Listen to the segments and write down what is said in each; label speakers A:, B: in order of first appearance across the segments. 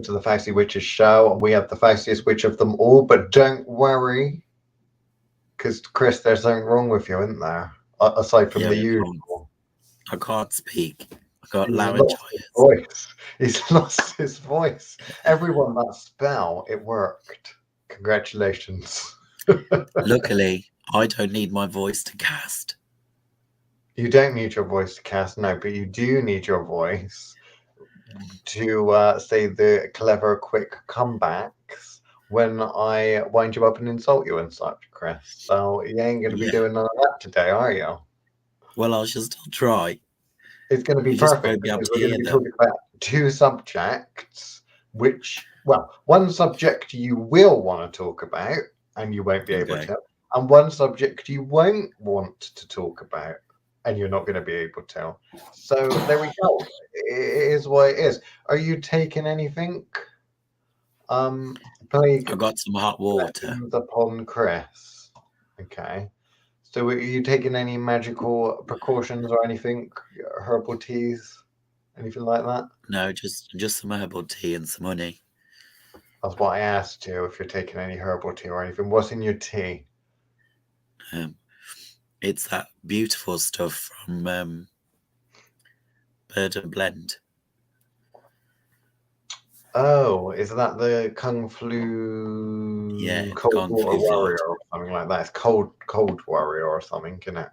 A: welcome to the Fausty Witches show. We have the faustiest witch of them all, but don't worry, because Chris, there's something wrong with you, isn't there? Aside from the usual.
B: I can't speak. I got
A: He's
B: laryngitis.
A: lost his voice. He's lost his voice. Everyone, that spell, it worked. Congratulations.
B: Luckily, I don't need my voice to cast.
A: You don't need your voice to cast, no, but you do need your voice to say the clever, quick comebacks when I wind you up and insult you and such, Chris. So you ain't going to be doing none of that today, are you?
B: Well, I shall still try.
A: It's going to be perfect because we're going to be talking about two subjects, which, well, one subject you will want to talk about and you won't be able to, and one subject you won't want to talk about and you're not going to be able to. So there we go. It is what it is. Are you taking anything?
B: I got some hot water.
A: Upon Chris. Okay. So are you taking any magical precautions or anything? Herbal teas? Anything like that?
B: No, just some herbal tea and some honey.
A: That's what I asked you, if you're taking any herbal tea or anything. What's in your tea?
B: It's that beautiful stuff from Bird and Blend.
A: Oh, is that the Kung Flu?
B: Yeah,
A: Cold Water Warrior or something like that. It's Cold Warrior or something, isn't it?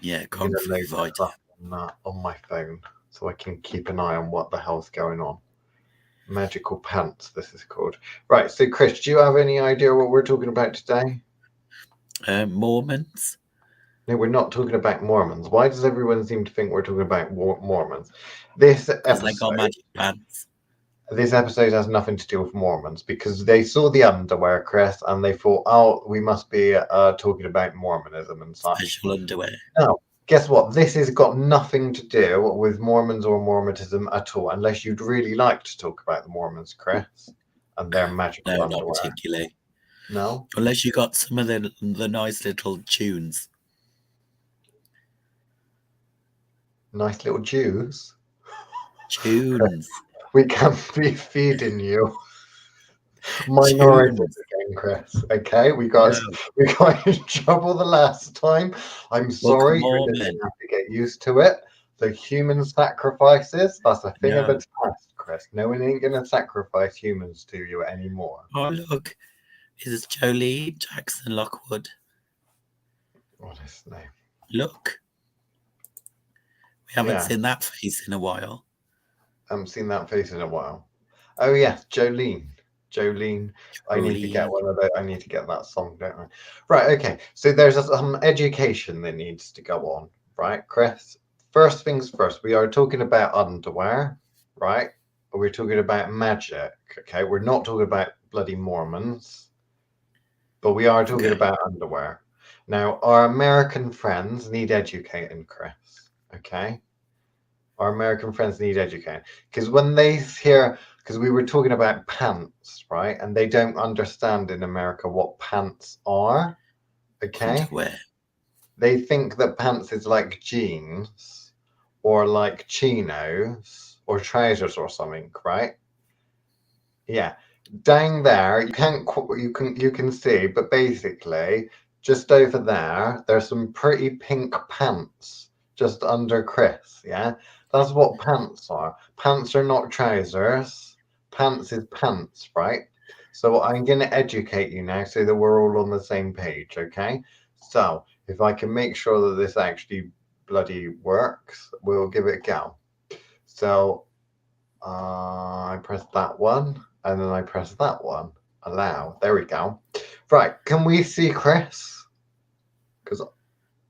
B: Yeah, Kung Flu Vita.
A: On my phone, so I can keep an eye on what the hell's going on. Magical Pants, this is called. Right, so Chris, do you have any idea what we're talking about today?
B: Mormons?
A: No, we're not talking about Mormons. Why does everyone seem to think we're talking about Mormons? This episode,
B: they got magic pants.
A: This episode has nothing to do with Mormons because they saw the underwear, Chris, and they thought, oh, we must be talking about Mormonism and such.
B: Special underwear.
A: No, guess what? This has got nothing to do with Mormons or Mormonism at all, unless you'd really like to talk about the Mormons, Chris, and their magical underwear.
B: No, not particularly.
A: No?
B: Unless you got some of the nice little tunes.
A: Nice little Jews?
B: Tunes.
A: We can't be feeding you minorities again, Chris. Okay, we got in trouble the last time. I'm sorry, you're going to have to get used to it. The human sacrifices, that's a thing of the past, Chris. No one ain't going to sacrifice humans to you anymore.
B: Oh, look. Is it Jolene Jackson Lockwood?
A: What is his name?
B: Look. We haven't seen that face in a while.
A: I haven't seen that face in a while. Oh, yes, Jolene. I need to get one of those. I need to get that song, don't I? Right, okay. So there's some education that needs to go on, right, Chris? First things first, we are talking about underwear, right? We're talking about magic, okay? We're not talking about bloody Mormons, but we are talking about underwear. Now, our American friends need educating, Chris, okay? Our American friends need educating. Because when they hear, because we were talking about pants, right? And they don't understand in America what pants are, okay?
B: Underwear.
A: They think that pants is like jeans or like chinos or trousers or something, right? Yeah. Down there, you can see, but basically, just over there, there's some pretty pink pants just under Chris, yeah? That's what pants are. Pants are not trousers. Pants is pants, right? So I'm going to educate you now so that we're all on the same page, okay? So if I can make sure that this actually bloody works, we'll give it a go. So I press that one, and then I press that one. Allow. There we go. Right. Can we see Chris? Because,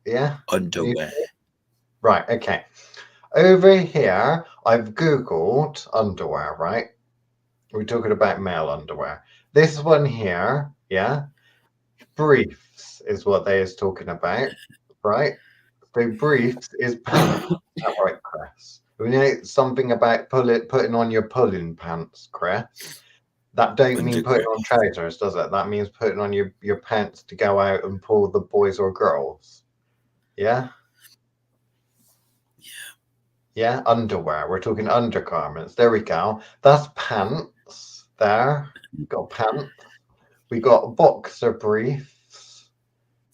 A: yeah.
B: Underwear.
A: Right. Okay. Over here, I've Googled underwear, right? We're talking about male underwear. This one here, yeah, briefs is what they is talking about, right? So briefs is pants. Right, Chris? We know something about putting on your pulling pants, Chris. That don't mean putting on trousers, does it? That means putting on your pants to go out and pull the boys or girls. Yeah? Yeah, underwear. We're talking undergarments. There we go. That's pants. there. We got pants. We got boxer briefs.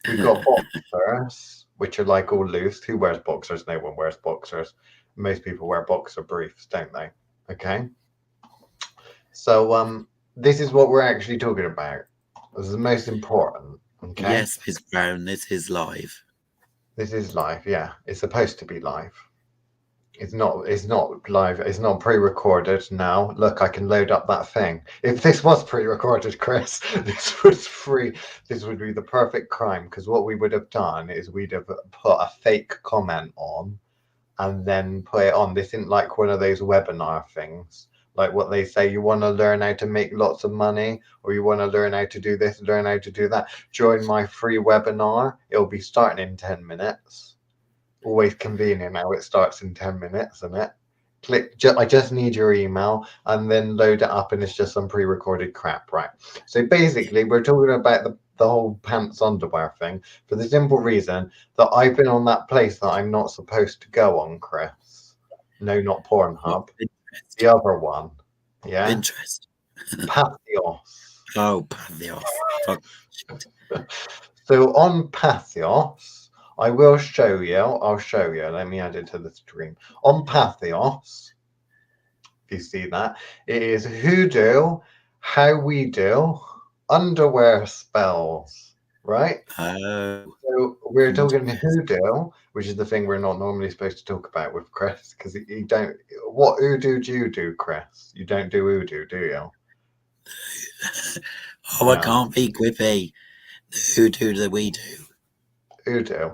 A: We got boxers, which are like all loose. Who wears boxers? No one wears boxers. Most people wear boxer briefs, don't they? Okay. So this is what we're actually talking about. This is the most important. Okay.
B: Yes, Miss Brown, this is live.
A: This is live, yeah. It's supposed to be live. It's not live, it's not pre-recorded now. Look, I can load up that thing. If this was pre-recorded, Chris, this would be the perfect crime, because what we would have done is we'd have put a fake comment on and then put it on. This isn't like one of those webinar things. Like what they say, you want to learn how to make lots of money, or you want to learn how to do this, learn how to do that. Join my free webinar. It'll be starting in 10 minutes. Always convenient now. It starts in 10 minutes, isn't it? Click. I just need your email, and then load it up, and it's just some pre-recorded crap, right? So basically, we're talking about the whole pants underwear thing for the simple reason that I've been on that place that I'm not supposed to go on, Chris. No, not Pornhub. The other one, yeah.
B: Interest.
A: Pathos.
B: Oh, Pathos. Fuck.
A: So on Pathos, I will show you. I'll show you. Let me add it to the stream. On Pathos, if you see that, it is hoodoo, how we do, underwear spells, right?
B: Oh.
A: So we're talking hoodoo, which is the thing we're not normally supposed to talk about with Chris, because you don't. What hoodoo do you do, Chris? You don't do hoodoo, do you?
B: Oh, no. I can't be quippy. The hoodoo that we do.
A: Hoodoo.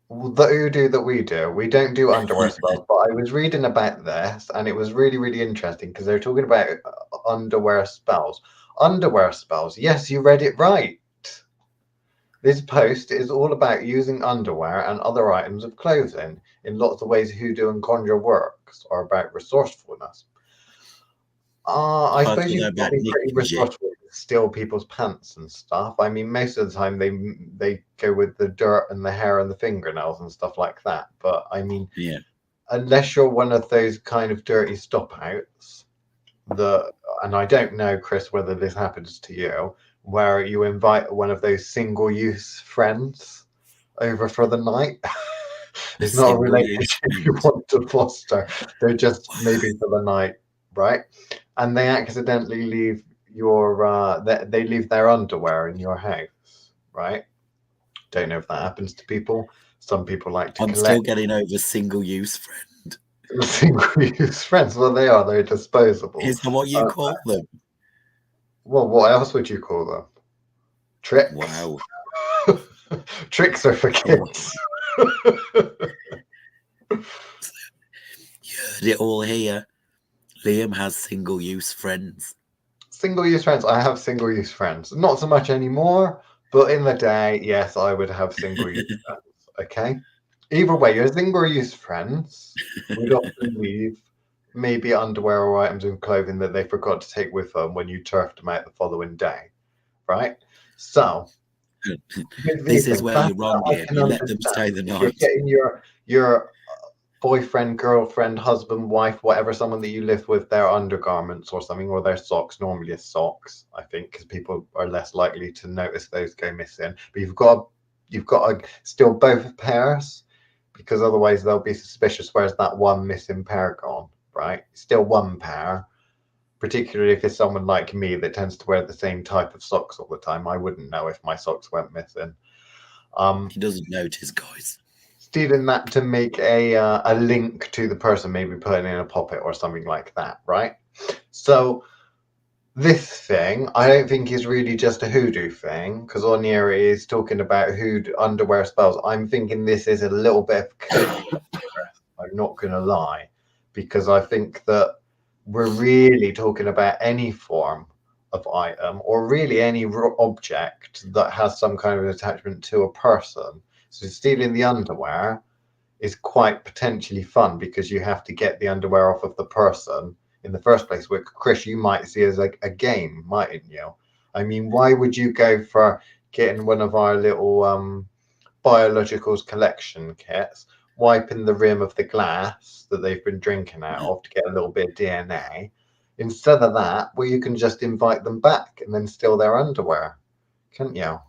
A: The hoodoo that we don't do underwear spells, but I was reading about this and it was really, really interesting because they're talking about underwear spells. Underwear spells. Yes, you read it right. This post is all about using underwear and other items of clothing. In lots of ways, hoodoo and conjure works are about resourcefulness. I suppose you could be pretty resourceful to steal people's pants and stuff. I mean, most of the time they go with the dirt and the hair and the fingernails and stuff like that. But I mean,
B: yeah,
A: unless you're one of those kind of dirty stop outs, and I don't know, Chris, whether this happens to you, where you invite one of those single-use friends over for the night. It's not a relationship you want to foster. They're just maybe for the night, right? And they accidentally leave they leave their underwear in your house, right? Don't know if that happens to people. Some people like to collect.
B: Still getting over single-use friend.
A: Single-use friends. Well, they're disposable.
B: Is that what you call them?
A: Well, what else would you call them? Tricks.
B: Wow.
A: Tricks are for kids.
B: You heard it all here. Liam has single-use friends.
A: Single-use friends. I have single-use friends. Not so much anymore, but in the day, yes, I would have single-use friends. Okay? Either way, your single-use friends would often leave maybe underwear or items of clothing that they forgot to take with them when you turfed them out the following day, right? So
B: this is where you're wrong here. You let them stay the night.
A: You're getting your boyfriend, girlfriend, husband, wife, whatever, someone that you live with, their undergarments or something, or their socks. Normally it's socks, I think, because people are less likely to notice those go missing. But you've got to steal both pairs, because otherwise they'll be suspicious. Where's that one missing pair gone, right? Still one pair, particularly if it's someone like me that tends to wear the same type of socks all the time. I wouldn't know if my socks went missing.
B: He doesn't notice, guys.
A: Stealing that to make a link to the person, maybe putting in a poppet or something like that, right? So this thing, I don't think is really just a hoodoo thing, because on here it is talking about hoodoo underwear spells. I'm thinking this is a little bit of code. I'm not going to lie, because I think that we're really talking about any form of item or really any object that has some kind of attachment to a person. So stealing the underwear is quite potentially fun because you have to get the underwear off of the person in the first place, which, Chris, you might see as like a game, mightn't you? I mean, why would you go for getting one of our little biologicals collection kits, wiping the rim of the glass that they've been drinking out of to get a little bit of DNA, Instead of that, well, you can just invite them back and then steal their underwear, can't you?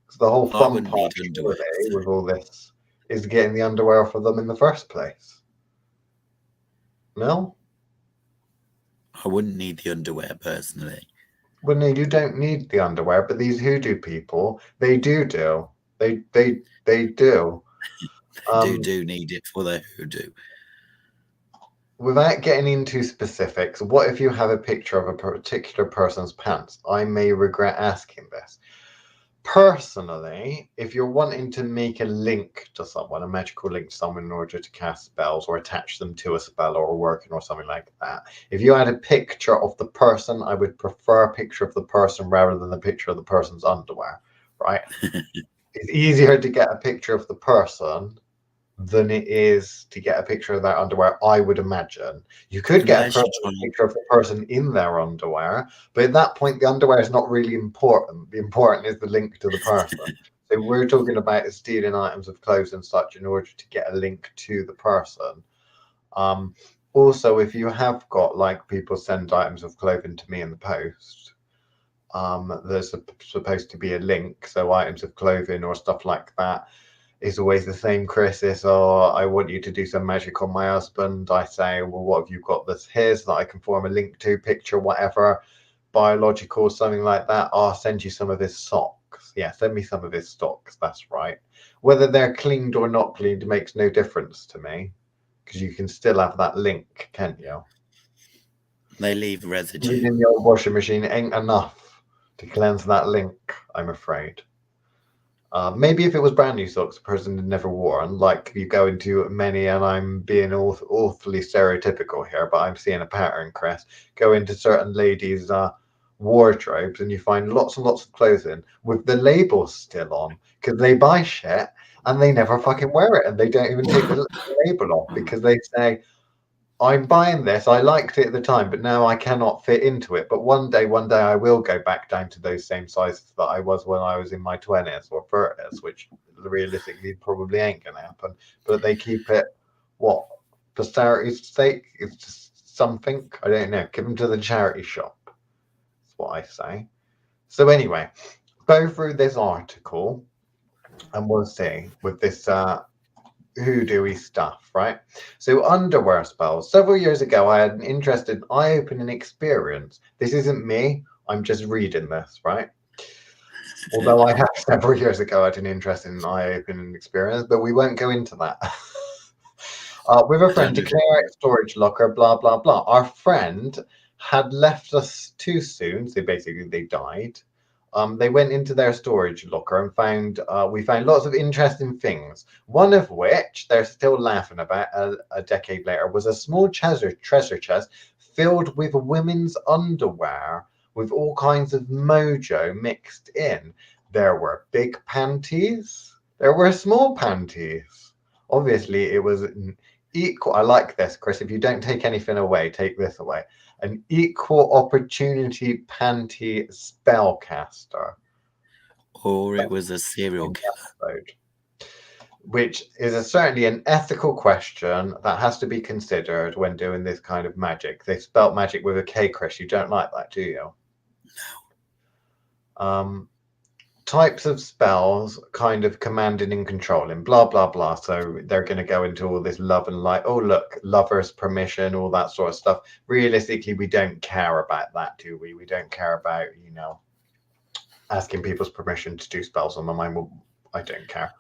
A: Because the whole
B: Well, I
A: fun
B: wouldn't
A: part,
B: need underwear.
A: surely,
B: So
A: with all this, is getting the underwear for them in the first place. No?
B: I wouldn't need the underwear personally.
A: Well, no, you don't need the underwear, but these hoodoo people, they do. They do.
B: They
A: Um,
B: do need it for their hoodoo.
A: Without getting into specifics, what if you have a picture of a particular person's pants? I may regret asking this. Personally, if you're wanting to make a link to someone, a magical link to someone in order to cast spells or attach them to a spell or a working or something like that, if you had a picture of the person, I would prefer a picture of the person rather than the picture of the person's underwear, right? It's easier to get a picture of the person than it is to get a picture of their underwear, I would imagine. You could get
B: Unless you're
A: a
B: trying,
A: picture of the person in their underwear, but at that point, the underwear is not really important. The important is the link to the person. So we're talking about stealing items of clothes and such in order to get a link to the person. Also, if you have got like people send items of clothing to me in the post, there's supposed to be a link. So items of clothing or stuff like that is always the same, Chris. Is, oh, I want you to do some magic on my husband. I say, well, what have you got that's his that I can form a link to, picture, whatever, biological, something like that. I'll send you some of his socks. Yeah, send me some of his socks. That's right. Whether they're cleaned or not cleaned makes no difference to me, because you can still have that link, can't you?
B: they leave residue.
A: Cleaning the old washing machine ain't enough to cleanse that link, I'm afraid. Maybe if it was brand new socks, a person had never worn, like you go into many, and I'm being awfully stereotypical here, but I'm seeing a pattern, Chris. Go into certain ladies' wardrobes, and you find lots and lots of clothing with the labels still on, because they buy shit and they never fucking wear it, and they don't even take the label off because they say, I'm buying this. I liked it at the time, but now I cannot fit into it. But one day I will go back down to those same sizes that I was when I was in my 20s or 30s, which realistically probably ain't going to happen. But they keep it, what, posterity's sake? It's just something. I don't know. Give them to the charity shop. That's what I say. So anyway, go through this article and we'll see with this hoodoo-y stuff, right? So underwear spells. Several years ago, I had an interesting, eye-opening experience. This isn't me. I'm just reading this, right? Although I have several years ago had an interesting, eye-opening experience, but we won't go into that. With a friend to clear out storage locker, blah blah blah. Our friend had left us too soon, so basically they died. They went into their storage locker and found we found lots of interesting things. One of which they're still laughing about a decade later was a small treasure chest filled with women's underwear with all kinds of mojo mixed in. There were big panties. There were small panties. Obviously, it was an equal. I like this, Chris. If you don't take anything away, take this away. An equal opportunity panty spellcaster.
B: Or it was a serial killer.
A: Which is certainly an ethical question that has to be considered when doing this kind of magic. They spelt magic with a K, Chris. You don't like that, do you? No. Types of spells, kind of commanding and controlling, blah blah blah. So they're going to go into all this love and light. Oh look, lovers permission, all that sort of stuff. Realistically, we don't care about that, do we? We don't care about, you know, asking people's permission to do spells on them. I don't care.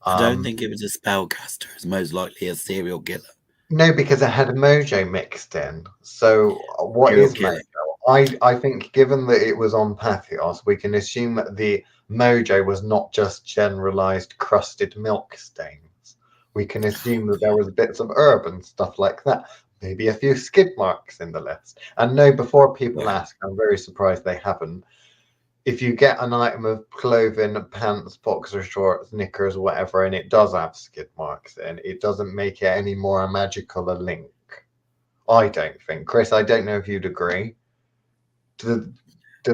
B: I don't think it was a spellcaster. It's most likely a serial killer.
A: No, because it had mojo mixed in. So what is mojo? I think given that it was on Pathios, we can assume that the mojo was not just generalized crusted milk stains. We can assume that there was bits of herb and stuff like that. Maybe a few skid marks in the list. And no, before people ask, I'm very surprised they haven't. If you get an item of clothing, pants, boxer shorts, knickers, whatever, and it does have skid marks in, it doesn't make it any more magical a link. I don't think. Chris, I don't know if you'd agree. Does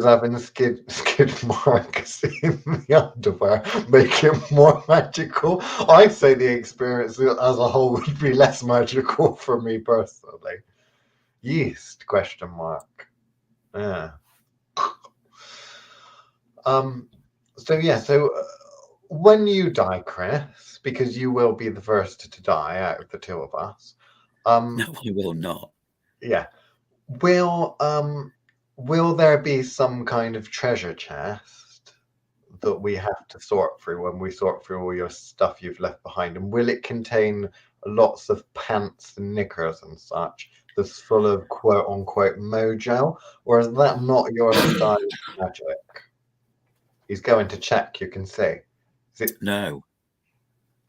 A: having skid marks in the underwear make it more magical? I'd say the experience as a whole would be less magical for me personally. Yeast? Question mark. Yeah. So when you die, Chris, because you will be the first to die out of the two of us.
B: No, I will not.
A: Yeah. Will there be some kind of treasure chest that we have to sort through when we sort through all your stuff you've left behind? And will it contain lots of pants and knickers and such that's full of quote unquote mojo? Or is that not your style of magic? He's going to check, you can see. Is it
B: No.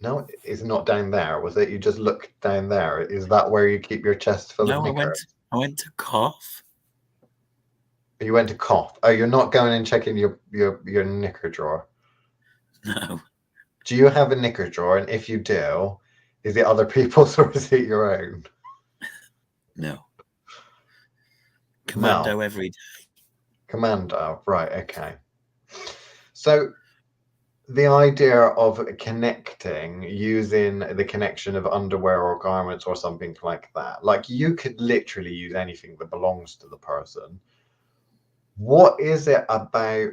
A: no, it's not down there, was it? You just looked down there. Is that where you keep your chest full of
B: No,
A: knickers?
B: I went to cough.
A: You went to cough. Oh, you're not going and checking your knicker drawer.
B: No.
A: Do you have a knicker drawer? And if you do, is it other people's or is it your own?
B: No. Commando
A: No.
B: every day.
A: Commando, right, okay. So the idea of connecting using the connection of underwear or garments or something like that, like you could literally use anything that belongs to the person. What is it about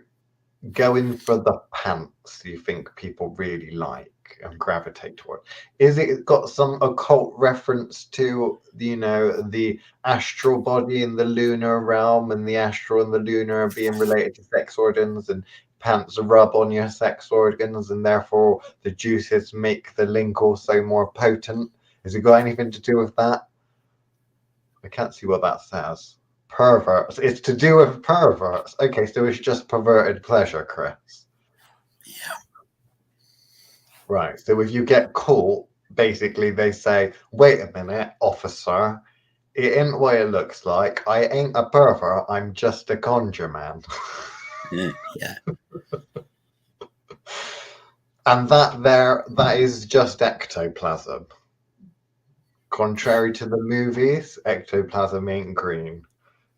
A: going for the pants you think people really like and gravitate toward? Is it got some occult reference to, you know, the astral body in the lunar realm and the astral and the lunar being related to sex organs, and pants rub on your sex organs and therefore the juices make the link also more potent? Has it got anything to do with that? I can't see what that says. Perverts. It's to do with perverts. Okay, so it's just perverted pleasure, Chris.
B: Yeah.
A: Right. So if you get caught, basically they say, wait a minute, officer, it ain't what it looks like. I ain't a pervert, I'm just a conjure man.
B: Yeah.
A: And that is just ectoplasm. Contrary to the movies, ectoplasm ain't green.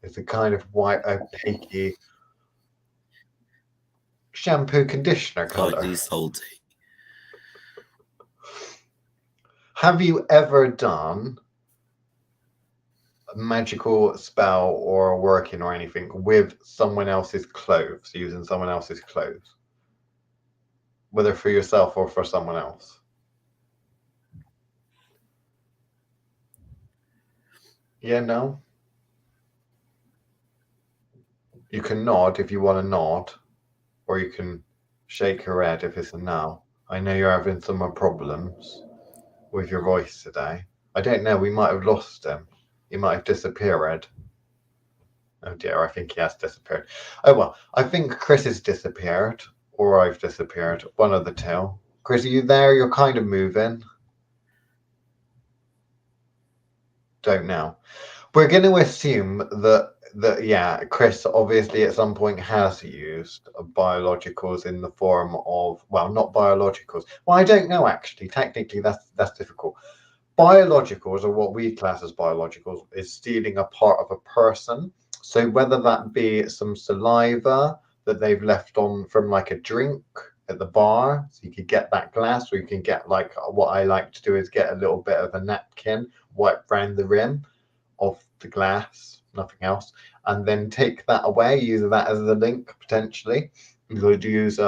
A: It's a kind of white, opaque shampoo conditioner color.
B: Slightly salty.
A: Have you ever done a magical spell or working or anything with someone else's clothes, using someone else's clothes? Whether for yourself or for someone else? Yeah, no? You can nod if you want to nod, or you can shake your head if it's a no. I know you're having some problems with your voice today. I don't know, we might have lost him. He might have disappeared. Oh dear, I think he has disappeared. Oh well, I think Chris has disappeared, or I've disappeared. One of the two. Chris, are you there? You're kind of moving. Don't know. We're going to assume that yeah, Chris obviously at some point has used biologicals in the form of, well, not biologicals. Well, I don't know actually. Technically, that's difficult. Biologicals, or what we class as biologicals, is stealing a part of a person. So whether that be some saliva that they've left on from like a drink at the bar, so you could get that glass, or you can get, like, what I like to do is get a little bit of a napkin, wipe around the rim of the glass, nothing else, and then take that away, use that as the link potentially. You could use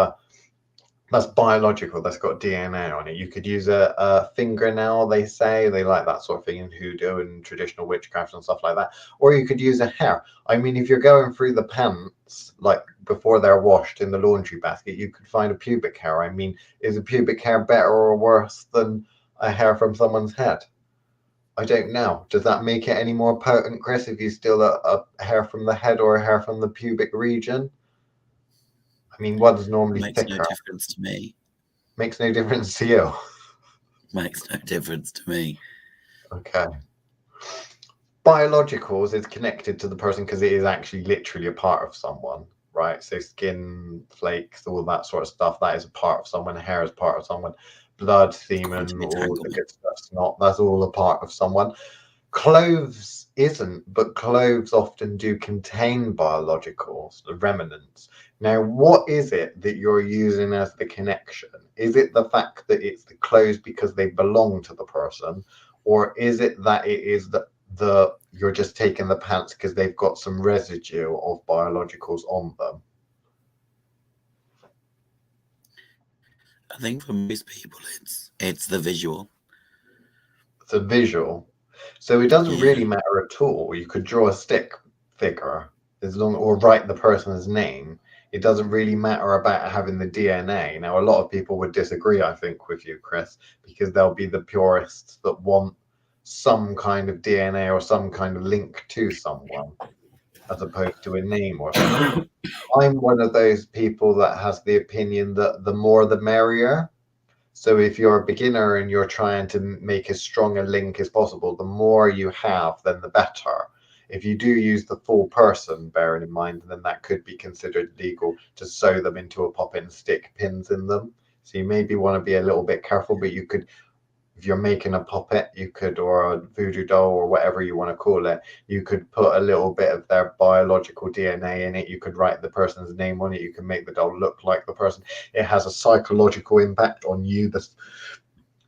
A: that's biological, that's got DNA on it. You could use a fingernail, they say. They like that sort of thing in hoodoo and traditional witchcraft and stuff like that. Or you could use a hair. I mean, if you're going through the pants, like before they're washed in the laundry basket, you could find a pubic hair. I mean, is a pubic hair better or worse than a hair from someone's head? I don't know. Does that make it any more potent, Chris, if you steal a hair from the head or a hair from the pubic region? I mean, one's normally
B: Makes
A: thicker.
B: no difference to me.
A: Makes no difference to you.
B: Makes no difference to me.
A: Okay. Biologicals is connected to the person because it is actually literally a part of someone, right? So skin, flakes, all that sort of stuff, that is a part of someone. Hair is part of someone. Blood, semen, all the good stuff's not. That's all a part of someone. Clothes isn't, but clothes often do contain biologicals, the remnants. Now, what is it that you're using as the connection? Is it the fact that it's the clothes because they belong to the person, or is it that it is the you're just taking the pants because they've got some residue of biologicals on them?
B: I think for most people, it's the visual.
A: It's a visual. So it doesn't
B: Yeah.
A: really matter at all. You could draw a stick figure as long, or write the person's name. It doesn't really matter about having the DNA. Now, a lot of people would disagree, I think, with you, Chris, because there'll be the purists that want some kind of DNA or some kind of link to someone, as opposed to a name or something. I'm one of those people that has the opinion that the more the merrier. So if you're a beginner and you're trying to make as strong a link as possible, the more you have, then the better. If you do use the full person, bearing in mind, then that could be considered legal to sew them into a pop and stick pins in them. So you maybe want to be a little bit careful, but you could, if you're making a puppet, you could, or a voodoo doll or whatever you want to call it, you could put a little bit of their biological DNA in it. You could write the person's name on it. You can make the doll look like the person. It has a psychological impact on you,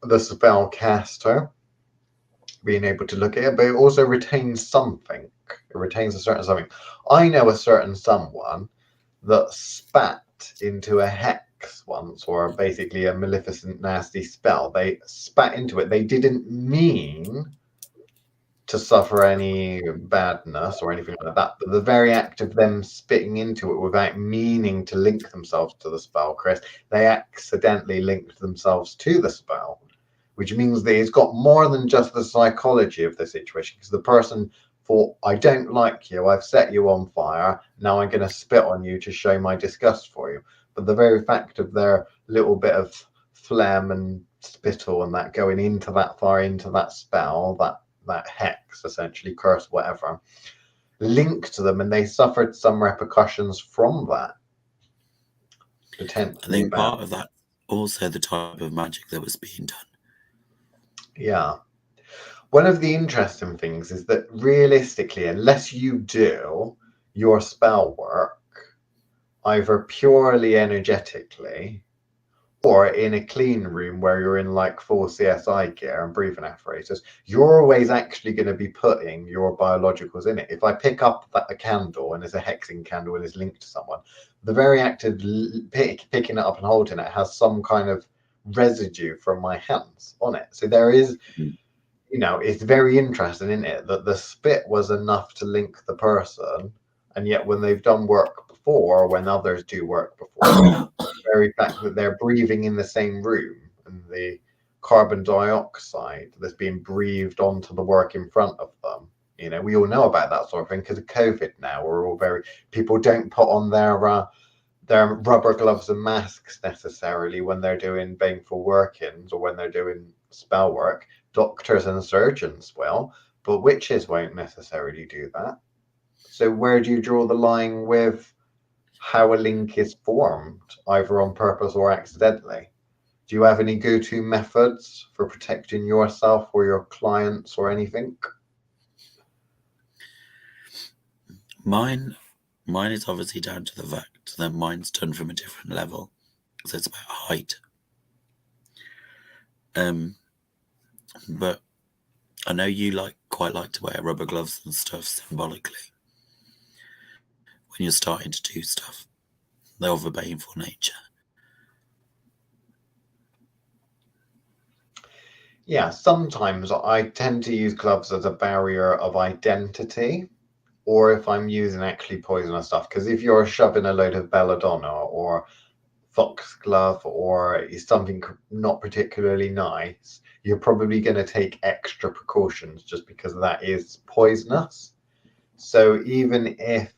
A: the spell caster, being able to look at it, but it also retains something. It retains a certain something. I know a certain someone that spat into a hex once, or basically a maleficent, nasty spell. They spat into it. They didn't mean to suffer any badness or anything like that, but the very act of them spitting into it without meaning to link themselves to the spell, Chris, they accidentally linked themselves to the spell, which means that it's got more than just the psychology of the situation, because the person thought, I don't like you, I've set you on fire, now I'm going to spit on you to show my disgust for you. But the very fact of their little bit of phlegm and spittle and that going into that fire, into that spell, that hex, essentially, curse, whatever, linked to them, and they suffered some repercussions from that. Potentially
B: I think
A: bad.
B: part of that also the type of magic that was being done.
A: Yeah. One of the interesting things is that realistically, unless you do your spell work either purely energetically or in a clean room where you're in like full CSI gear and breathing apparatus, you're always actually going to be putting your biologicals in it. If I pick up a candle and it's a hexing candle and it's linked to someone, the very act of picking it up and holding it has some kind of residue from my hands on it. So there is, you know, it's very interesting, isn't it, that the spit was enough to link the person, and yet when they've done work before, or when others do work before, the very fact that they're breathing in the same room and the carbon dioxide that's being breathed onto the work in front of them, you know, we all know about that sort of thing because of COVID now. We're all very, people don't put on their rubber gloves and masks necessarily when they're doing baneful workings or when they're doing spell work. Doctors and surgeons will, but witches won't necessarily do that. So where do you draw the line with how a link is formed, either on purpose or accidentally? Do you have any go-to methods for protecting yourself or your clients or anything?
B: Mine is obviously down to the fact that mine's done from a different level, so it's about height. But I know you quite like to wear rubber gloves and stuff symbolically when you're starting to do stuff. They're of a baneful nature.
A: Yeah, sometimes I tend to use gloves as a barrier of identity, or if I'm using actually poisonous stuff. Because if you're shoving a load of belladonna or foxglove or something not particularly nice, you're probably going to take extra precautions just because that is poisonous. So even if,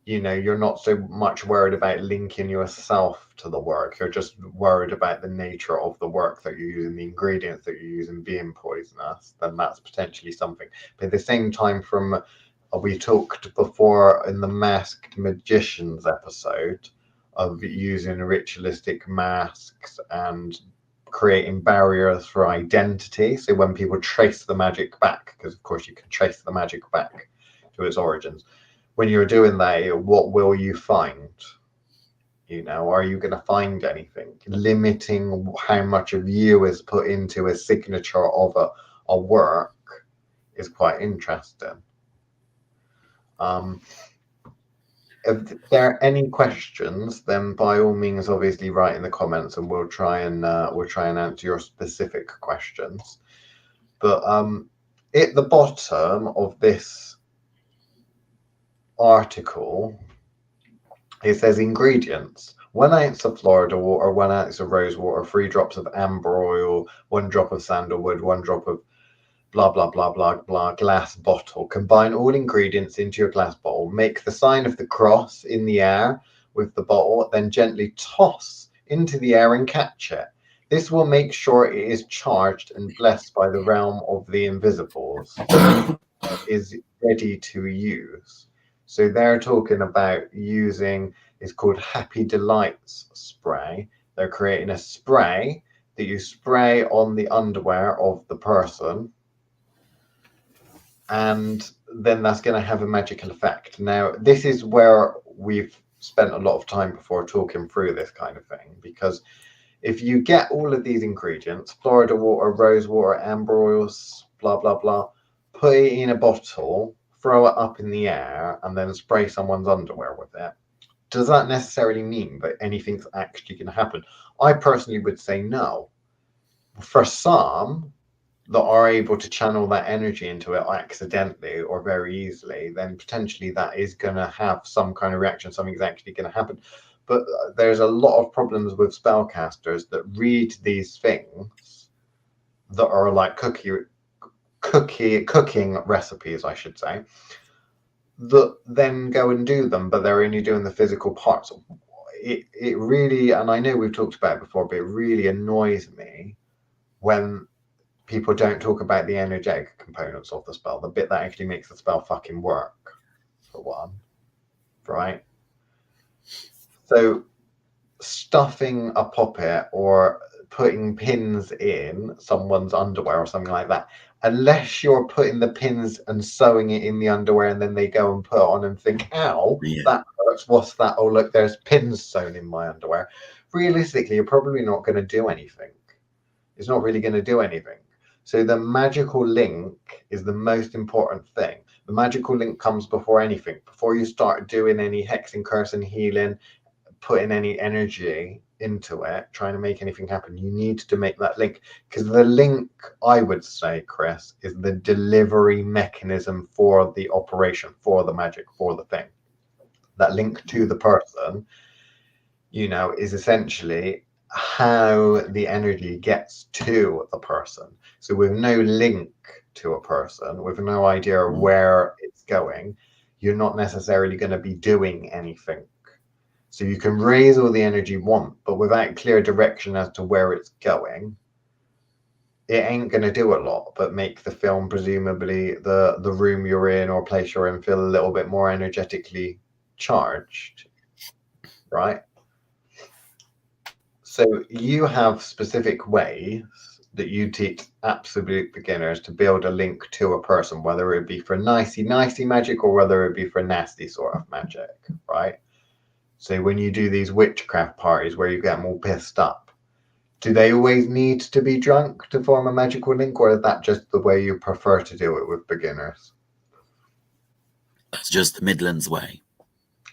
A: you know, you're not so much worried about linking yourself to the work, you're just worried about the nature of the work that you're using, the ingredients that you're using being poisonous, then that's potentially something. But at the same time, from we talked before in the Masked Magicians episode of using ritualistic masks and creating barriers for identity. So when people trace the magic back, because of course you can trace the magic back to its origins, when you're doing that, what will you find? You know, are you going to find anything? Limiting how much of you is put into a signature of a work is quite interesting. If there are any questions, then by all means, obviously write in the comments, and we'll try and answer your specific questions. But at the bottom of this article, it says ingredients: 1 ounce of Florida water, 1 ounce of rose water, 3 drops of amber oil, 1 drop of sandalwood, 1 drop of blah blah blah blah blah glass bottle. Combine all ingredients into your glass bottle. Make the sign of the cross in the air with the bottle, then gently toss into the air and catch it. This will make sure it is charged and blessed by the realm of the invisibles. Is ready to use. So they're talking about using, it's called Happy Delights spray. They're creating a spray that you spray on the underwear of the person, and then that's going to have a magical effect. Now, this is where we've spent a lot of time before talking through this kind of thing, because if you get all of these ingredients, Florida water, rose water, amber oils, blah, blah, blah, put it in a bottle, throw it up in the air, and then spray someone's underwear with it, does that necessarily mean that anything's actually going to happen? I personally would say no. For some that are able to channel that energy into it accidentally or very easily, then potentially that is going to have some kind of reaction. Something's actually going to happen. But there's a lot of problems with spellcasters that read these things that are like cooking recipes, I should say, that then go and do them, but they're only doing the physical parts. It really, and I know we've talked about it before, but it really annoys me when people don't talk about the energetic components of the spell, the bit that actually makes the spell fucking work, for one, right? So stuffing a puppet or putting pins in someone's underwear or something like that, unless you're putting the pins and sewing it in the underwear and then they go and put on and think, ow, that hurts, what's that? Oh, look, there's pins sewn in my underwear. Realistically, you're probably not going to do anything. It's not really going to do anything. So the magical link is the most important thing. The magical link comes before anything. Before you start doing any hexing, cursing, healing, putting any energy into it, trying to make anything happen, you need to make that link. Because the link, I would say, Chris, is the delivery mechanism for the operation, for the magic, for the thing. That link to the person, you know, is essentially how the energy gets to the person. So with no link to a person, with no idea of where it's going, you're not necessarily going to be doing anything. So you can raise all the energy you want, but without clear direction as to where it's going, it ain't going to do a lot but make the film, presumably the room you're in or place you're in, feel a little bit more energetically charged, right? So you have specific ways that you teach absolute beginners to build a link to a person, whether it be for nicey magic or whether it be for nasty sort of magic, right? So when you do these witchcraft parties where you get them all pissed up, do they always need to be drunk to form a magical link, or is that just the way you prefer to do it with beginners?
B: That's just the Midlands way.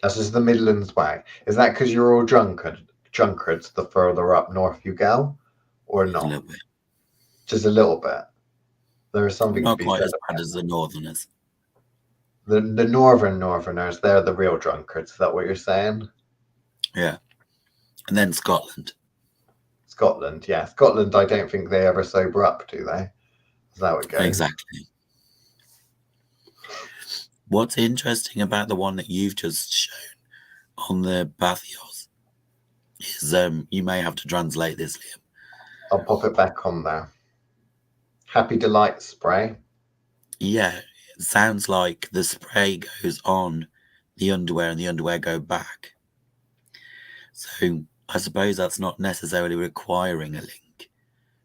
A: That's just the Midlands way. Is that because you're all drunkards the further up north you go, or not?
B: A little bit.
A: Just a little bit. There is something
B: not
A: to be
B: quite
A: said
B: as bad as the Northerners.
A: The Northerners, they're the real drunkards. Is that what you're saying?
B: Yeah. And then Scotland.
A: Scotland, yeah. Scotland, I don't think they ever sober up, do they? Is that what it goes?
B: Exactly. What's interesting about the one that you've just shown on the Bathios is you may have to translate this, Liam.
A: I'll pop it back on there. Happy Delight spray.
B: Yeah, it sounds like the spray goes on the underwear and the underwear go back. So I suppose that's not necessarily requiring a link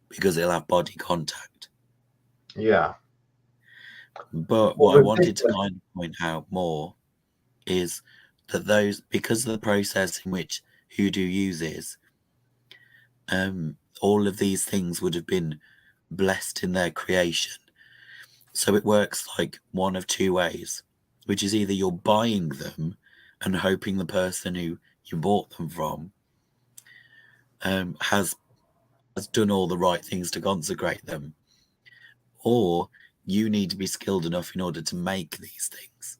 B: because it'll have body contact.
A: Yeah.
B: But what I wanted to kind of point out more is that those, because of the process in which Hoodoo uses, all of these things would have been blessed in their creation. So it works like one of two ways, which is either you're buying them and hoping the person who you bought them from has done all the right things to consecrate them, or you need to be skilled enough in order to make these things.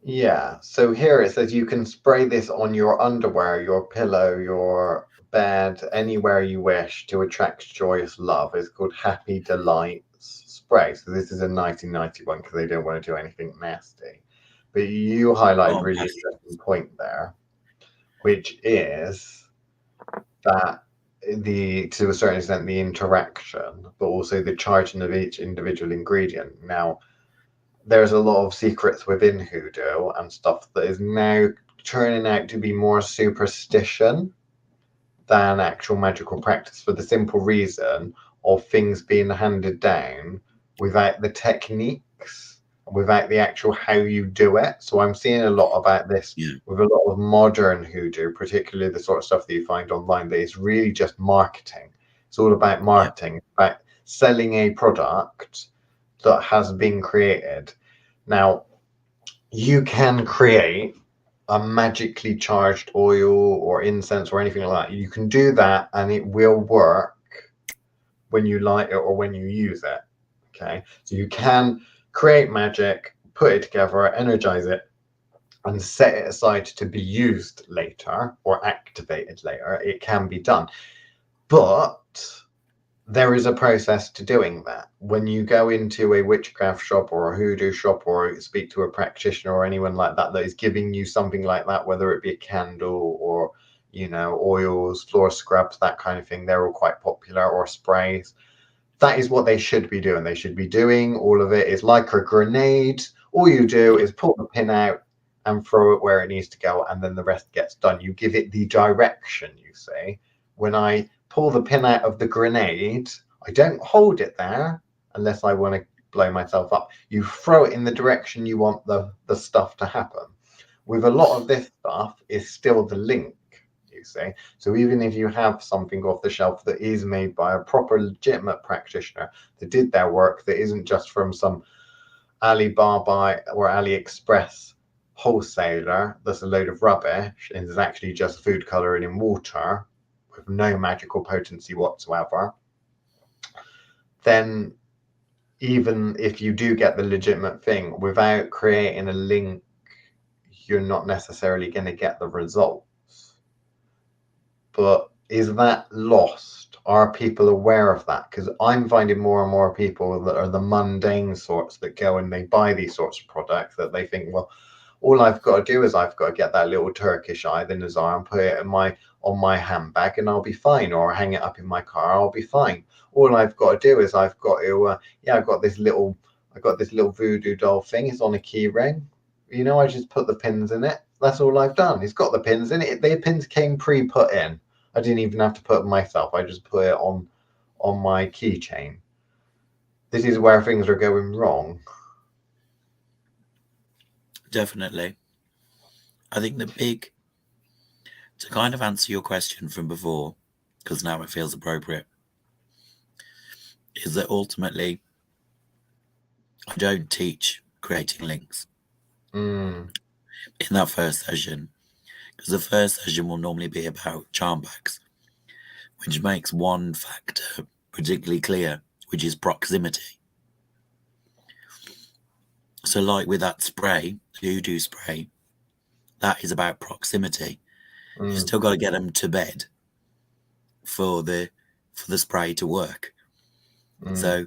A: Yeah, so here it says you can spray this on your underwear, your pillow, your bed, anywhere you wish to attract joyous love. It's called Happy Delights Spray. So this is a 1991 because they don't want to do anything nasty. But you highlighted a really interesting point there, which is that to a certain extent the interaction, but also the charging of each individual ingredient. Now, there's a lot of secrets within hoodoo and stuff that is now turning out to be more superstition than actual magical practice, for the simple reason of things being handed down without the techniques, without the actual how you do it. So I'm seeing a lot about this with a lot of modern hoodoo, particularly the sort of stuff that you find online, that is really just marketing. It's all about marketing, about selling a product that has been created. Now, you can create a magically charged oil or incense or anything like that. You can do that and it will work when you light it or when you use it. Okay, so you can create magic, put it together, energize it, and set it aside to be used later or activated later. It can be done. But there is a process to doing that. When you go into a witchcraft shop or a hoodoo shop or speak to a practitioner or anyone like that that is giving you something like that, whether it be a candle or, you know, oils, floor scrubs, that kind of thing, they're all quite popular, or sprays. That is what they should be doing. They should be doing all of it. It's like a grenade. All you do is pull the pin out and throw it where it needs to go, and then the rest gets done. You give it the direction, you see. When I pull the pin out of the grenade, I don't hold it there unless I want to blow myself up. You throw it in the direction you want the stuff to happen. With a lot of this stuff is still the link, you see. So even if you have something off the shelf that is made by a proper legitimate practitioner that did their work, that isn't just from some Alibaba or AliExpress wholesaler that's a load of rubbish and is actually just food coloring in water with no magical potency whatsoever, then even if you do get the legitimate thing, without creating a link, you're not necessarily going to get the results. But is that lost? Are people aware of that? Because I'm finding more and more people that are the mundane sorts that go and they buy these sorts of products that they think, well, all I've got to do is I've got to get that little Turkish eye, the Nazar, and put it in on my handbag and I'll be fine, or hang it up in my car, I'll be fine. All I've got to do is I've got to I've got this little voodoo doll thing. It's on a key ring. You know, I just put the pins in it. That's all I've done. It's got the pins in it. The pins came pre-put in. I didn't even have to put them myself. I just put it on my keychain. This is where things are going wrong.
B: Definitely. I think to kind of answer your question from before, because now it feels appropriate, is that ultimately I don't teach creating links in that first session, because the first session will normally be about charm bags, which makes one factor particularly clear, which is proximity. So like with that spray, hoodoo spray, that is about proximity. You've still got to get them to bed for the spray to work. So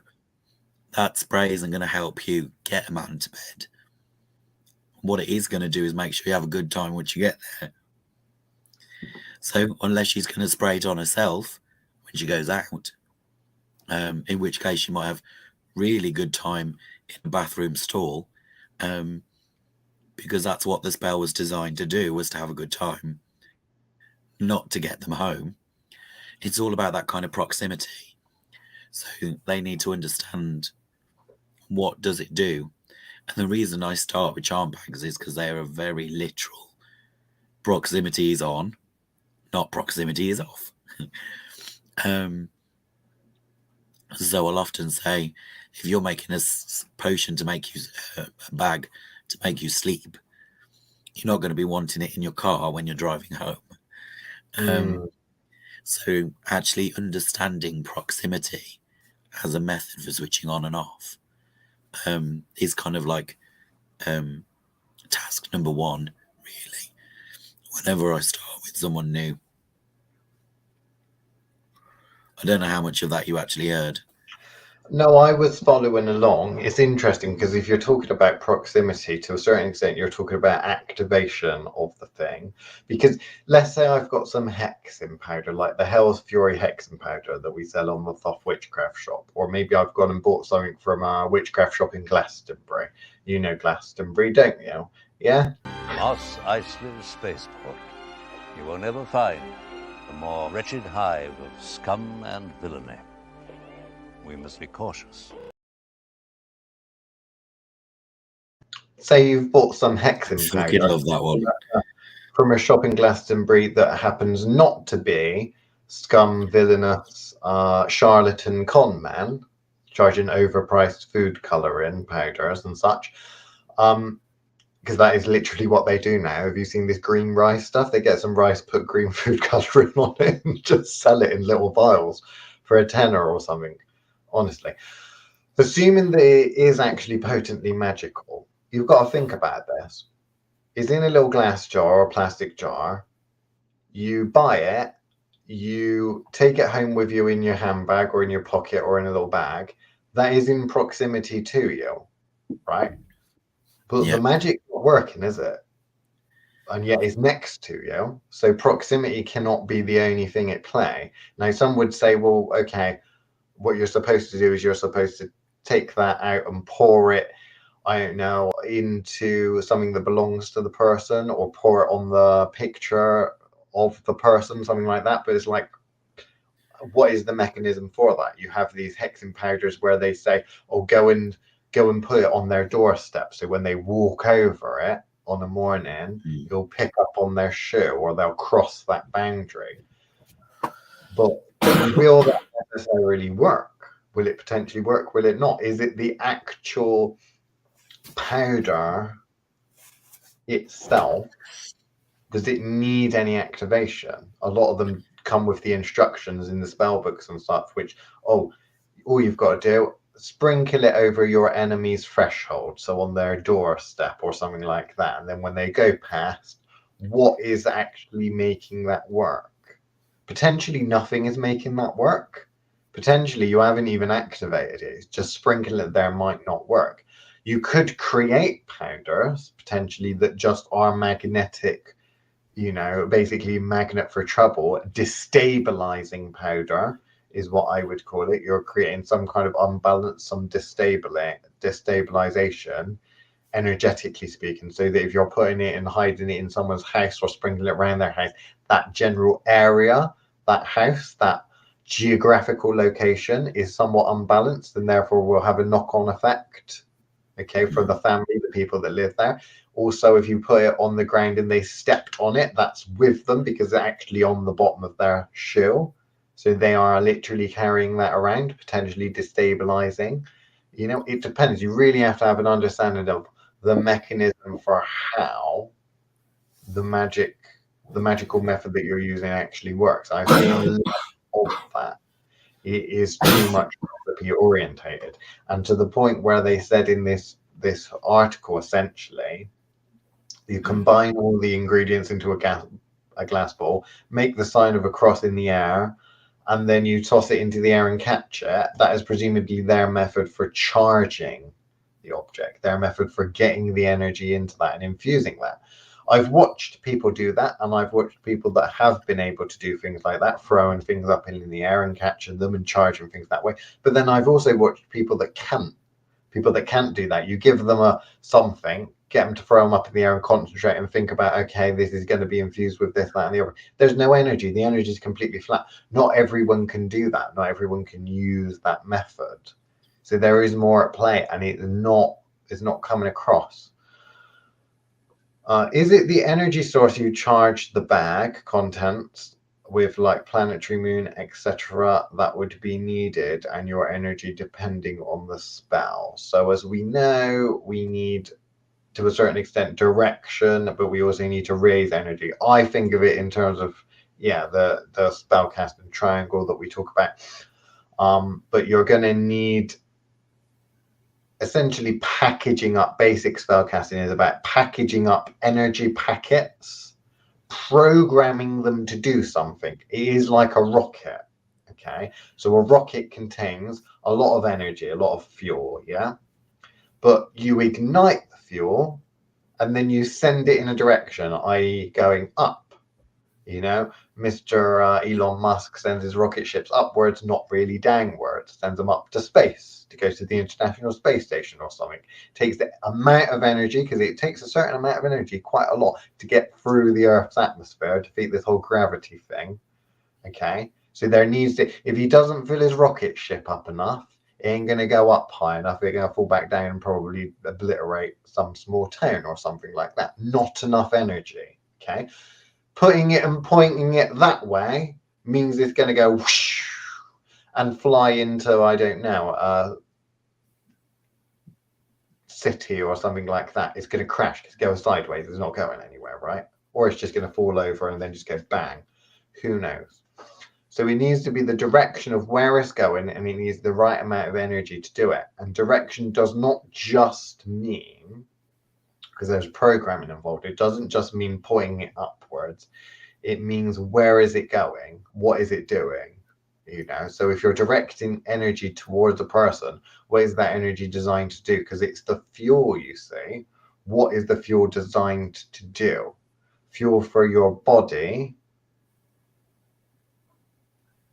B: that spray isn't going to help you get a man to bed. What it is going to do is make sure you have a good time once you get there. So unless she's going to spray it on herself when she goes out, in which case she might have really good time in a bathroom stall, because that's what the spell was designed to do, was to have a good time, not to get them home. It's all about that kind of proximity. So they need to understand what does it do. And the reason I start with charm bags is because they are a very literal proximity is on, not proximity is off. So I'll often say, if you're making a potion to make you a bag to make you sleep, you're not going to be wanting it in your car when you're driving home. So actually understanding proximity as a method for switching on and off is kind of like task number one, really, whenever I start with someone new. I don't know how much of that you actually heard.
A: No, I was following along. It's interesting because if you're talking about proximity, to a certain extent, you're talking about activation of the thing. Because let's say I've got some hexen powder, like the Hell's Fury hexen powder that we sell on the Thoth Witchcraft shop, or maybe I've gone and bought something from a witchcraft shop in Glastonbury. You know Glastonbury, don't you? Yeah?
C: Moss Iceland Spaceport. You will never find a more wretched hive of scum and villainy. We must be cautious.
A: Say you've bought some hexen
B: Fucking
A: powder
B: love that one.
A: from a shop in Glastonbury that happens not to be scum, villainous, charlatan con man, charging overpriced food colouring powders and such. Because that is literally what they do now. Have you seen this green rice stuff? They get some rice, put green food colouring on it, and just sell it in little vials for a tenner or something. Honestly, assuming that it is actually potently magical, you've got to think about this. It's in a little glass jar or plastic jar. You buy it, you take it home with you in your handbag or in your pocket or in a little bag. That is in proximity to you, right? But the magic's not working, is it? And yet it's next to you. So proximity cannot be the only thing at play. Now, some would say, well, okay, what you're supposed to do is you're supposed to take that out and pour it, I don't know, into something that belongs to the person, or pour it on the picture of the person, something like that. But it's like, what is the mechanism for that? You have these hexen powders where they say, oh, go and put it on their doorstep. So when they walk over it on a morning, it'll pick up on their shoe, or they'll cross that boundary. But will that necessarily work? Will it potentially work? Will it not? Is it the actual powder itself? Does it need any activation? A lot of them come with the instructions in the spell books and stuff, which, all you've got to do, sprinkle it over your enemy's threshold, so on their doorstep or something like that. And then when they go past, what is actually making that work? Potentially nothing is making that work. Potentially you haven't even activated it. It's just sprinkling it there might not work. You could create powders potentially that just are magnetic, basically magnet for trouble. Destabilizing powder is what I would call it. You're creating some kind of unbalance, some destabilization, energetically speaking, so that if you're putting it and hiding it in someone's house or sprinkling it around their house, that general area, that house, that geographical location is somewhat unbalanced, and therefore will have a knock-on effect, for the family, the people that live there. Also, if you put it on the ground and they stepped on it, that's with them because they're actually on the bottom of their shoe. So they are literally carrying that around, potentially destabilizing. It depends. You really have to have an understanding of the mechanism for how the magical method that you're using actually works. I've seen a lot of that. It is too much recipe orientated, and to the point where they said in this article, essentially, you combine all the ingredients into a glass bowl, make the sign of a cross in the air, and then you toss it into the air and catch it. That is presumably their method for charging the object, their method for getting the energy into that and infusing that. I've watched people do that, and I've watched people that have been able to do things like that, throwing things up in the air and catching them and charging things that way. But then I've also watched people that can't do that. You give them something, get them to throw them up in the air and concentrate and think about, okay, this is going to be infused with this, that, and the other. There's no energy. The energy is completely flat. Not everyone can do that. Not everyone can use that method. So there is more at play, and it's not coming across. Is it the energy source you charge the bag contents with like planetary moon, etc., that would be needed, and your energy depending on the spell. So as we know, we need to a certain extent direction, but we also need to raise energy. I think of it in terms of the spellcasting triangle that we talk about. But you're going to need essentially packaging up. Basic spellcasting is about packaging up energy packets, programming them to do something. It is like a rocket. Okay, so a rocket contains a lot of energy, a lot of fuel, but you ignite the fuel and then you send it in a direction, i.e. going up. Mr. Elon Musk sends his rocket ships upwards, not really downwards. Sends them up to space to go to the International Space Station or something. Takes the amount of energy, because it takes a certain amount of energy, quite a lot, to get through the Earth's atmosphere, defeat this whole gravity thing. Okay, so there needs to, if he doesn't fill his rocket ship up enough, it ain't going to go up high enough. It's going to fall back down and probably obliterate some small town or something like that. Not enough energy. Okay, putting it and pointing it that way means it's going to go whoosh and fly into, I don't know, a city or something like that. It's going to crash. It's going sideways. It's not going anywhere, right? Or it's just going to fall over and then just go bang. Who knows? So it needs to be the direction of where it's going, and it needs the right amount of energy to do it. And direction does not just mean, because there's programming involved, it doesn't just mean pointing it upwards. It means where is it going? What is it doing? So if you're directing energy towards a person, what is that energy designed to do? Because it's the fuel, you see. What is the fuel designed to do? Fuel for your body,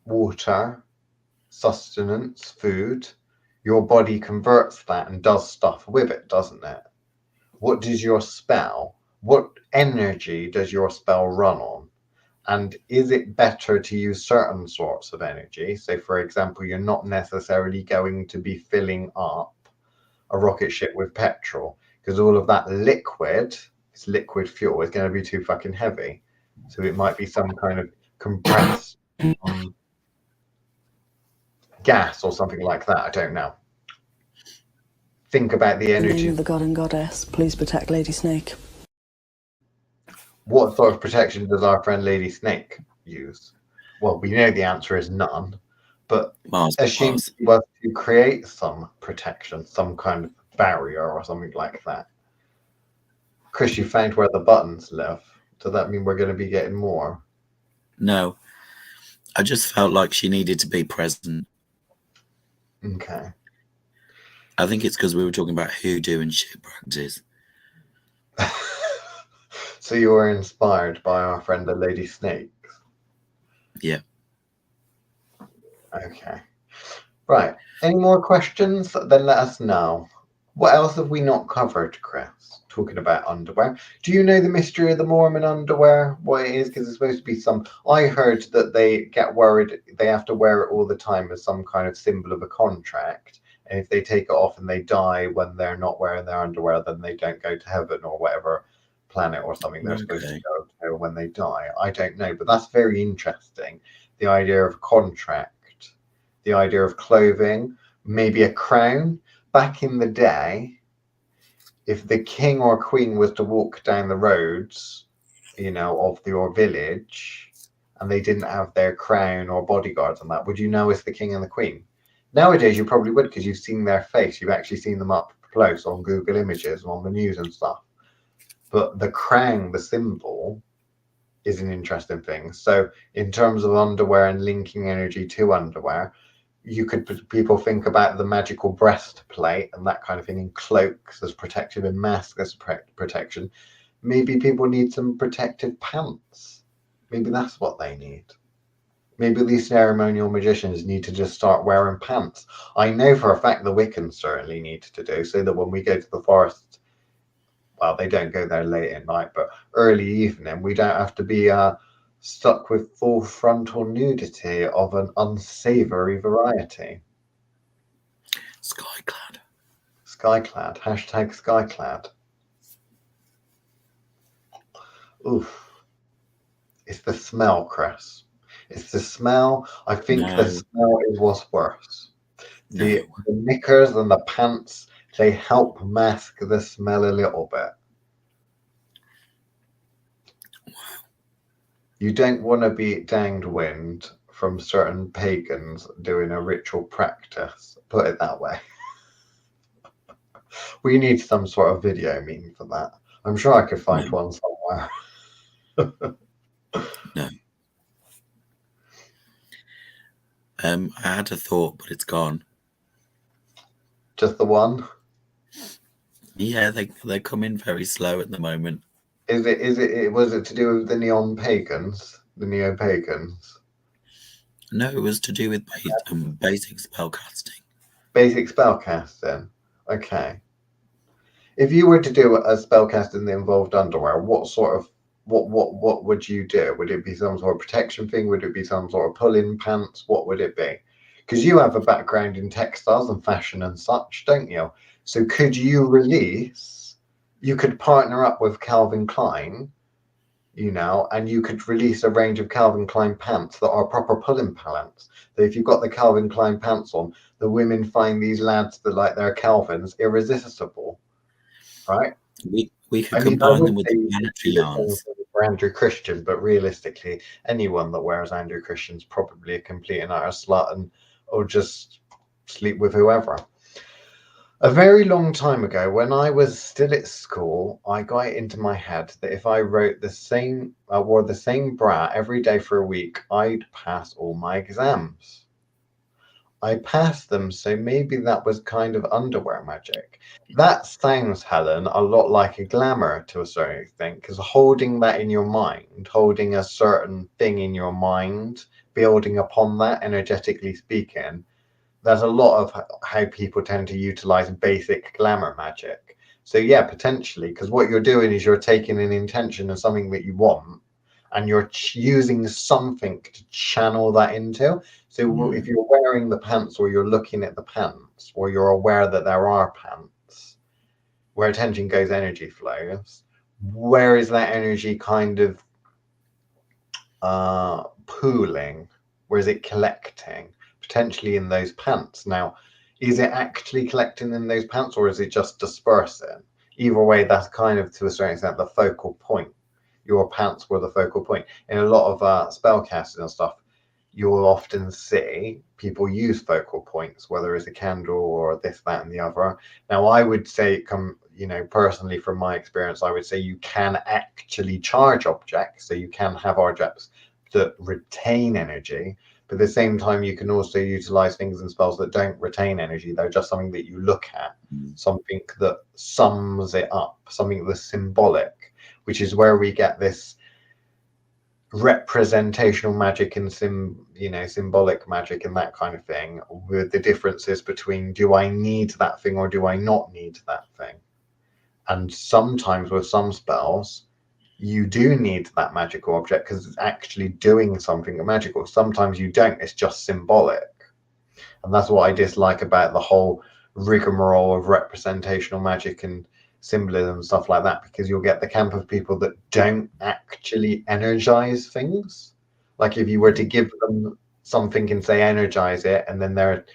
A: water, sustenance, food. Your body converts that and does stuff with it, doesn't it? What does your spell, what energy does your spell run on? And is it better to use certain sorts of energy? So, for example, you're not necessarily going to be filling up a rocket ship with petrol, because all of that liquid, it's liquid fuel, is going to be too fucking heavy. So it might be some kind of compressed gas or something like that. I don't know. Think about the energy.
D: In the name of the god and goddess, please protect Lady Snake.
A: What sort of protection does our friend Lady Snake use? Well, we know the answer is none, but assume she was to create some protection, some kind of barrier or something like that. Chris, you found where the buttons live. Does that mean we're going to be getting more?
B: No. I just felt like she needed to be present.
A: Okay.
B: I think it's because we were talking about hoodoo and shit practice.
A: So you were inspired by our friend the Lady Snake?
B: Yeah.
A: Okay. Right. Any more questions? Then let us know. What else have we not covered, Chris? Talking about underwear. Do you know the mystery of the Mormon underwear? What it is? Because it's supposed to be some... I heard that they get worried they have to wear it all the time as some kind of symbol of a contract. And if they take it off and they die when they're not wearing their underwear, then they don't go to heaven or whatever planet or something they're supposed to go to when they die. I don't know, but that's very interesting. The idea of contract, the idea of clothing, maybe a crown. Back in the day, if the king or queen was to walk down the roads, of your village, and they didn't have their crown or bodyguards and that, would you know it's the king and the queen? Nowadays, you probably would, because you've seen their face. You've actually seen them up close on Google Images and on the news and stuff. But the crown, the symbol, is an interesting thing. So in terms of underwear and linking energy to underwear, people think about the magical breastplate and that kind of thing, and cloaks as protective and masks as protection. Maybe people need some protective pants. Maybe that's what they need. Maybe these ceremonial magicians need to just start wearing pants. I know for a fact the Wiccans certainly need to do, so that when we go to the forest, well, they don't go there late at night, but early evening, we don't have to be stuck with full frontal nudity of an unsavory variety.
B: Skyclad.
A: Skyclad. Hashtag Skyclad. Oof. It's the smell, Chris. It's the smell. I think the
B: No,
A: smell is what's worse.
B: no.
A: The knickers and the pants, they help mask the smell a little bit. You don't want to be downwind from certain pagans doing a ritual practice. Put it that way. We need some sort of video meme for that. I'm sure I could find one somewhere.
B: No. I had a thought, but it's gone.
A: Just the one?
B: Yeah, they come in very slow at the moment.
A: Was it to do with the neon pagans? The neo-pagans?
B: No, it was to do with basic spellcasting.
A: Basic spellcasting. Okay. If you were to do a spellcasting that involved underwear, what would you do? Would it be some sort of protection thing? Would it be some sort of pull-in pants? What would it be? Because you have a background in textiles and fashion and such, don't you? So could you release? You could partner up with Calvin Klein, and you could release a range of Calvin Klein pants that are proper pull-in pants. So if you've got the Calvin Klein pants on, the women find these lads that like their Calvins irresistible, right?
B: We could
A: I
B: combine
A: would
B: them with
A: say
B: the
A: you could
B: planetary
A: do the same
B: yarns.
A: thing for Andrew Christian, but realistically, anyone that wears Andrew Christian's probably a complete and utter slut or just sleep with whoever. A very long time ago, when I was still at school, I got it into my head that if I wore the same bra every day for a week, I'd pass all my exams. I passed them, so maybe that was kind of underwear magic. That sounds, Helen, a lot like a glamour to a certain extent, because holding that in your mind, holding a certain thing in your mind, building upon that, energetically speaking, there's a lot of how people tend to utilize basic glamour magic. So yeah, potentially, because what you're doing is you're taking an intention of something that you want, and you're using something to channel that into. So if you're wearing the pants, or you're looking at the pants, or you're aware that there are pants, where attention goes, energy flows. Where is that energy kind of pooling? Where is it collecting? Potentially in those pants. Now, is it actually collecting in those pants, or is it just dispersing? Either way, that's kind of, to a certain extent, the focal point. Your pants were the focal point. In a lot of spellcasting and stuff, you'll often see people use focal points, whether it's a candle or this, that, and the other. Now, I would say, personally from my experience, I would say you can actually charge objects. So you can have objects that retain energy, but at the same time, you can also utilize things and spells that don't retain energy. They're just something that you look at, something that sums it up, something that's symbolic, which is where we get this representational magic and symbolic magic and that kind of thing, with the differences between, do I need that thing or do I not need that thing? And sometimes with some spells, you do need that magical object because it's actually doing something magical. Sometimes you don't, it's just symbolic. And that's what I dislike about the whole rigmarole of representational magic and symbolism and stuff like that, because you'll get the camp of people that don't actually energize things. Like if you were to give them something and say energize it, and then they're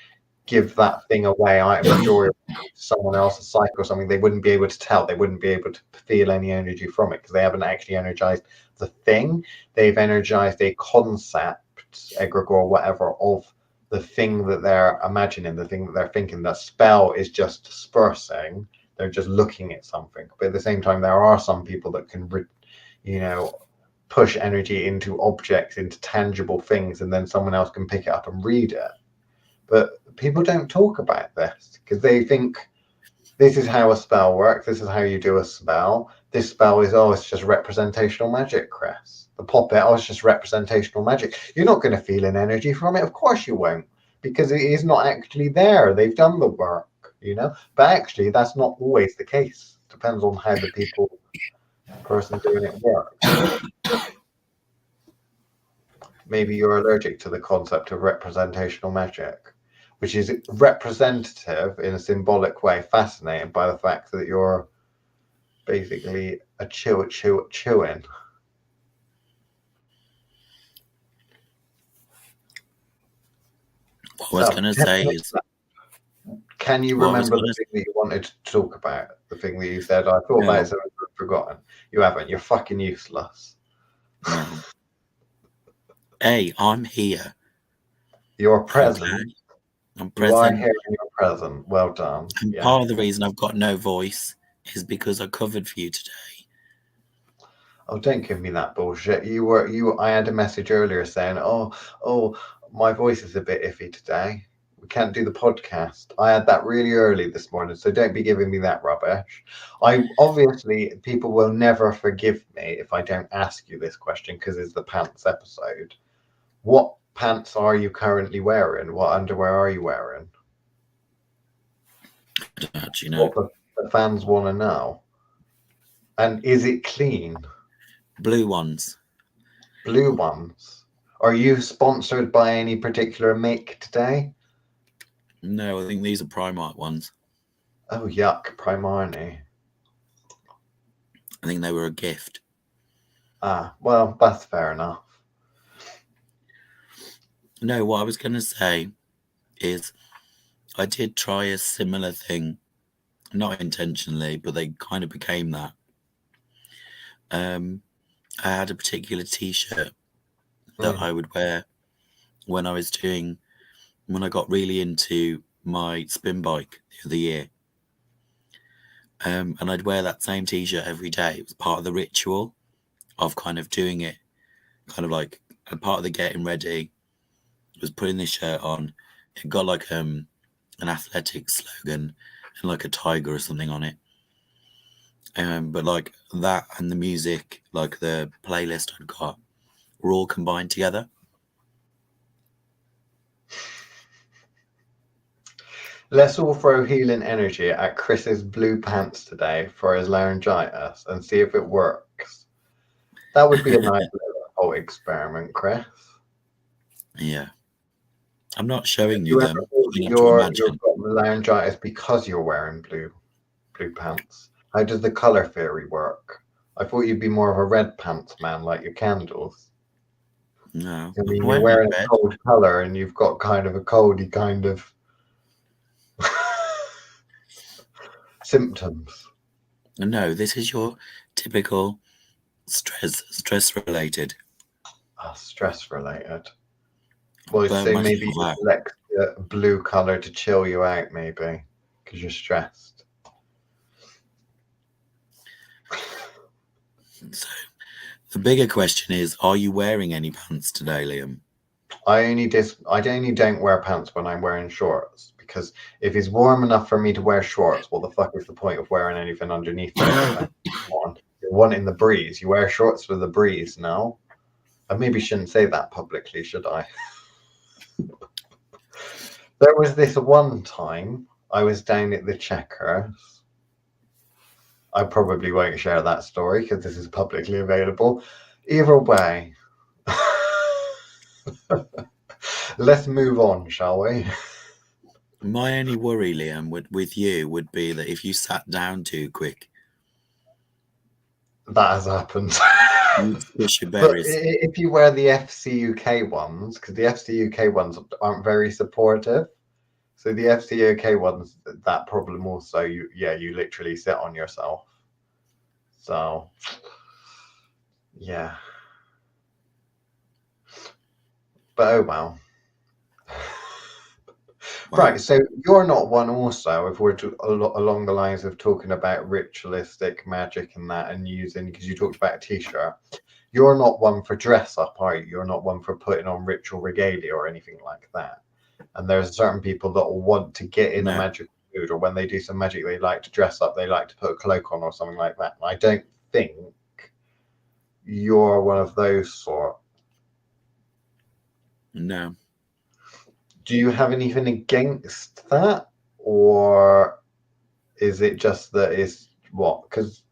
A: give that thing away, majority to someone else, a psych or something, they wouldn't be able to tell. They wouldn't be able to feel any energy from it because they haven't actually energized the thing. They've energized a concept, egregore, whatever, of the thing that they're imagining, the thing that they're thinking. The spell is just dispersing. They're just looking at something. But at the same time, there are some people that can, push energy into objects, into tangible things, and then someone else can pick it up and read it. But people don't talk about this because they think this is how a spell works. This is how you do a spell. This spell is, it's just representational magic, Chris. The puppet, it's just representational magic. You're not going to feel an energy from it. Of course you won't, because it is not actually there. They've done the work, But actually, that's not always the case. It depends on how the person doing it works. Maybe you're allergic to the concept of representational magic, which is representative in a symbolic way, fascinated by the fact that you're basically a chewing.
B: What I was going to
A: 10
B: say
A: minutes
B: is,
A: left. Can you
B: what I was
A: remember the
B: going to
A: thing that you wanted to talk about? The thing that you said, I thought about
B: no,
A: it, so I've forgotten. You haven't. You're fucking useless.
B: no. Hey, I'm here.
A: You're
B: Okay,
A: present.
B: I'm
A: You are
B: present.
A: here and you're present. Well done.
B: And
A: Yeah.
B: part of the reason I've got no voice is because I covered for you today.
A: Oh, don't give me that bullshit. I had a message earlier saying, oh, my voice is a bit iffy today. We can't do the podcast. I had that really early this morning, so don't be giving me that rubbish. Obviously people will never forgive me if I don't ask you this question because it's the pants episode. What pants are you currently wearing? What underwear are you wearing?
B: I don't actually know.
A: What the fans want to know. And is it clean?
B: Blue ones.
A: Blue ones. Are you sponsored by any particular make today?
B: No, I think these are Primark ones.
A: Oh, yuck, Primarni.
B: I think they were a gift.
A: Ah, well, that's fair enough.
B: No, what I was going to say is I did try a similar thing, not intentionally, but they kind of became that. I had a particular T-shirt that I would wear when I got really into my spin bike the other year. And I'd wear that same T-shirt every day. It was part of the ritual of kind of doing it, kind of like a part of the getting ready was putting this shirt on. It got like an athletic slogan and like a tiger or something on it. But like that and the music, like the playlist I'd got, were all combined together.
A: Let's all throw healing energy at Chris's blue pants today for his laryngitis and see if it works. That would be a nice little whole experiment, Chris.
B: Yeah. I'm not showing
A: Have
B: you
A: you
B: them.
A: ever thought
B: You have to imagine.
A: you've got laryngitis because you're wearing blue pants? How does the color theory work? I thought you'd be more of a red pants man, like your candles.
B: No,
A: I mean,
B: I'm
A: you're
B: wearing
A: wearing a
B: red.
A: cold color and you've got kind of a coldy kind of symptoms.
B: No, this is your typical stress related.
A: Stress related. Well,
B: Burn
A: so maybe
B: myself
A: you
B: out.
A: select a blue color to chill you out, maybe because you're stressed.
B: So the bigger question is, are you wearing any pants today, Liam?
A: I only don't wear pants when I'm wearing shorts because if it's warm enough for me to wear shorts, what the fuck is the point of wearing anything underneath them? You're wanting the breeze. You wear shorts for the breeze now. I maybe shouldn't say that publicly, should I? There was this one time I was down at the Checkers. I probably won't share that story because this is publicly available. Either way, let's move on, shall we?
B: My only worry, Liam, with you would be that if you sat down too quick,
A: That has happened.
B: you'd squish your
A: But
B: berries.
A: if you wear the FC UK ones, because the FC UK ones aren't very supportive, so the FC UK ones, that problem also, you literally sit on yourself. So, yeah. But oh well. Right, so you're not one also, if we're along the lines of talking about ritualistic magic and that and using, because you talked about a t-shirt, you're not one for dress up, are you? You're not one for putting on ritual regalia or anything like that. And there's certain people that will want to get in a magical mood, or when they do some magic, they like to dress up, they like to put a cloak on or something like that. And I don't think you're one of those sort.
B: No.
A: Do you have anything against that, or is it just that it's what? Because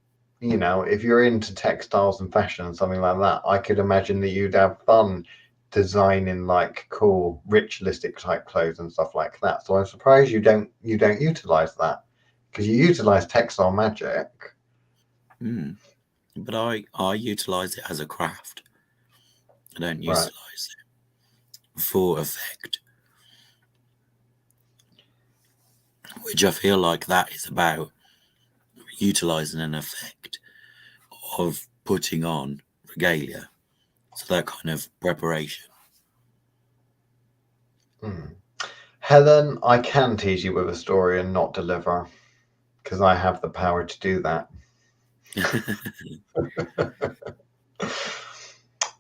A: if you're into textiles and fashion and something like that, I could imagine that you'd have fun designing like cool ritualistic type clothes and stuff like that. So I'm surprised you don't utilize that, because you utilize textile magic.
B: But I utilize it as a craft. I don't utilize it for effect. which I feel like that is about utilising an effect of putting on regalia. So that kind of preparation.
A: Helen, I can tease you with a story and not deliver, because I have the power to do that.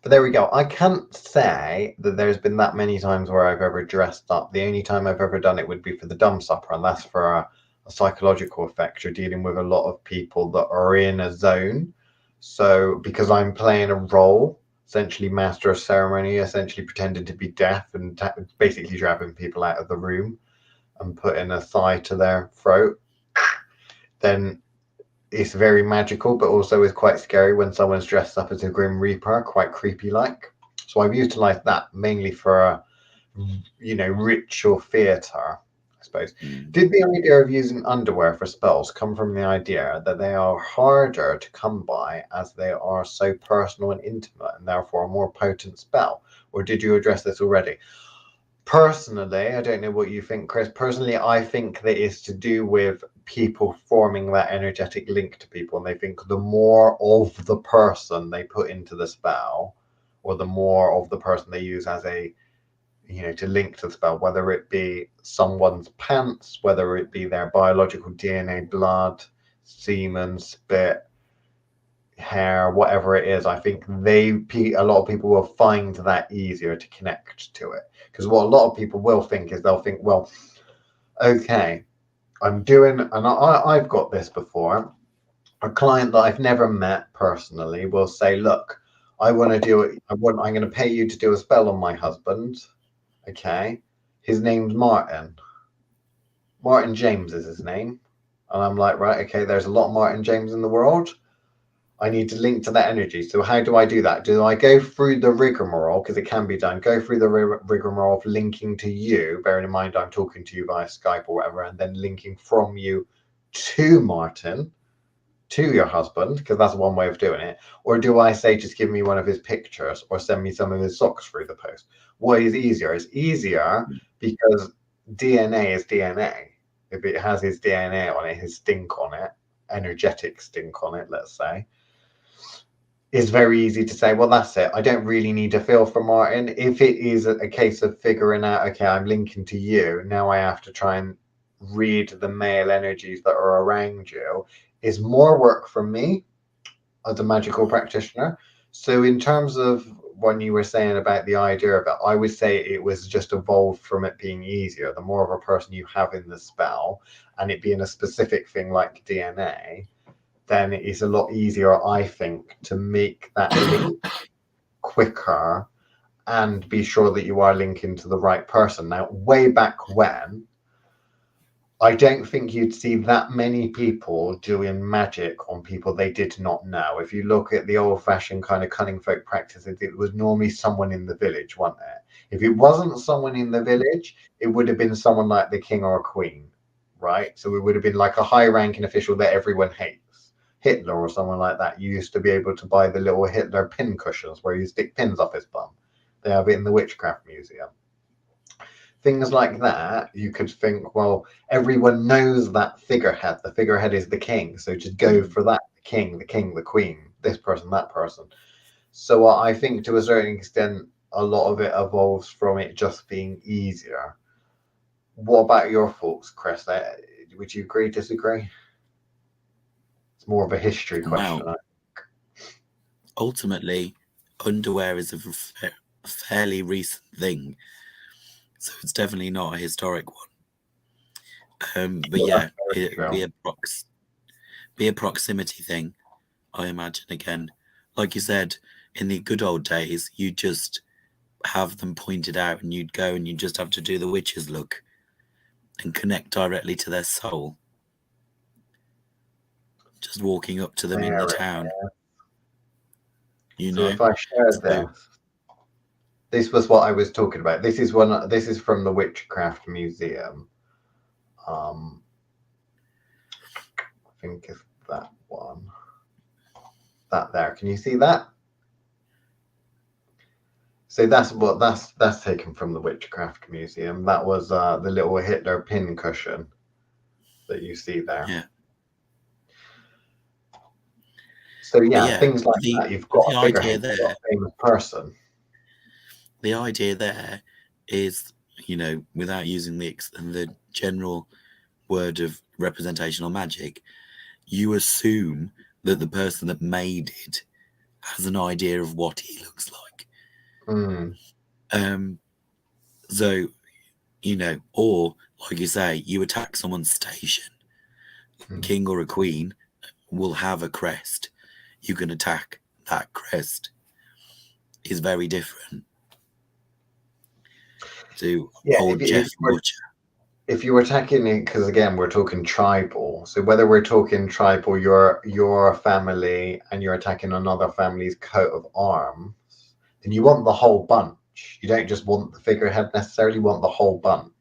A: But there we go. I can't say that there's been that many times where I've ever dressed up. The only time I've ever done it would be for the dumb supper, and that's for a psychological effect. You're dealing with a lot of people that are in a zone. So because I'm playing a role, essentially master of ceremony, essentially pretending to be deaf and basically driving people out of the room and putting a thigh to their throat, then it's very magical, but also is quite scary when someone's dressed up as a Grim Reaper, quite creepy like. So I've utilized that mainly for ritual theater, I suppose. Did the idea of using underwear for spells come from the idea that they are harder to come by as they are so personal and intimate and therefore a more potent spell? Or did you address this already? Personally, I don't know what you think, Chris. Personally, I think that it's to do with people forming that energetic link to people, and they think the more of the person they put into the spell, or the more of the person they use as a, to link to the spell, whether it be someone's pants, whether it be their biological DNA, blood, semen, spit, hair, whatever it is, I think a lot of people will find that easier to connect to it. Because what a lot of people will think is they'll think, well, okay, I'm doing, and I've got this before. A client that I've never met personally will say, look, I want to do it. I'm going to pay you to do a spell on my husband. Okay. His name's Martin. Martin James is his name. And I'm like, right, okay, there's a lot of Martin James in the world. I need to link to that energy. So how do I do that? Do I go through the rigmarole, because it can be done, go through the rigmarole of linking to you, bearing in mind I'm talking to you via Skype or whatever, and then linking from you to Martin, to your husband, because that's one way of doing it? Or do I say, just give me one of his pictures or send me some of his socks through the post? What is easier? It's easier because DNA is DNA. If it has his DNA on it, his stink on it, energetic stink on it, let's say, it's very easy to say, well, that's it. I don't really need to feel for Martin. If it is a case of figuring out, okay, I'm linking to you, now I have to try and read the male energies that are around you, is more work for me as a magical practitioner. So in terms of when you were saying about the idea of it, I would say it was just evolved from it being easier. The more of a person you have in the spell, and it being a specific thing like DNA, then it is a lot easier, I think, to make that link quicker and be sure that you are linking to the right person. Now, way back when, I don't think you'd see that many people doing magic on people they did not know. If you look at the old-fashioned kind of cunning folk practices, it was normally someone in the village, wasn't it? If it wasn't someone in the village, it would have been someone like the king or a queen, right? So it would have been like a high-ranking official that everyone hates. Hitler or someone like that. You used to be able to buy the little Hitler pin cushions where you stick pins off his bum. They have it in the Witchcraft Museum. Things like that, you could think, well, everyone knows that figurehead. The figurehead is the king. So just go for that. The king, the queen, this person, that person. So I think to a certain extent, a lot of it evolves from it just being easier. What about your thoughts, Chris? Would you agree, disagree? It's more of a history question.
B: Well, ultimately, underwear is a fairly recent thing, so it's definitely not a historic one. But yeah, it would be a proximity thing, I imagine. Again, like you said, in the good old days, you just have them pointed out, and you'd go and you just have to do the witch's look and connect directly to their soul. Just walking up to them in the town. You know.
A: So if I shared this was what I was talking about. This is from the Witchcraft Museum. I think it's that one. That there. Can you see that? So that's taken from the Witchcraft Museum. That was the little Hitler pin cushion. that you see there.
B: Yeah.
A: So
B: But
A: yeah,
B: yeah,
A: things like that. You've got
B: the
A: a
B: idea
A: figurehead, you've got
B: there,
A: a famous person.
B: the idea there is, you know, without using the general word of representational magic, you assume that the person that made it has an idea of what he looks like. So, you know, or like you say, you attack someone's station. A king or a queen will have a crest. You can attack that crest. Is very different to old Jeff Butcher.
A: If you were attacking it, because again, we're talking tribal. So whether we're talking tribal, your family, and you're attacking another family's coat of arms, then you want the whole bunch. You don't just want the figurehead necessarily. You want the whole bunch.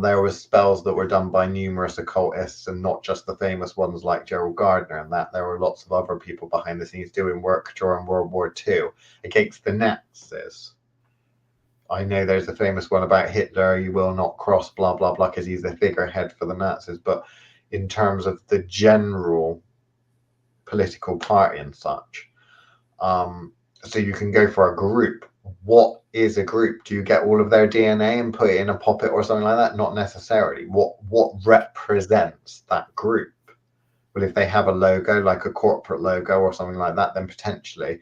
A: There were spells that were done by numerous occultists, and not just the famous ones like Gerald Gardner. And that there were lots of other people behind the scenes doing work during World War II against the Nazis. I know there's a famous one about Hitler, you will not cross, blah, blah, blah, because he's the figurehead for the Nazis. But in terms of the general political party and such, so you can go for a group. What is a group? Do you get all of their DNA and put it in a poppet or something like that? Not necessarily. What represents that group? Well, if they have a logo, like a corporate logo or something like that, then potentially.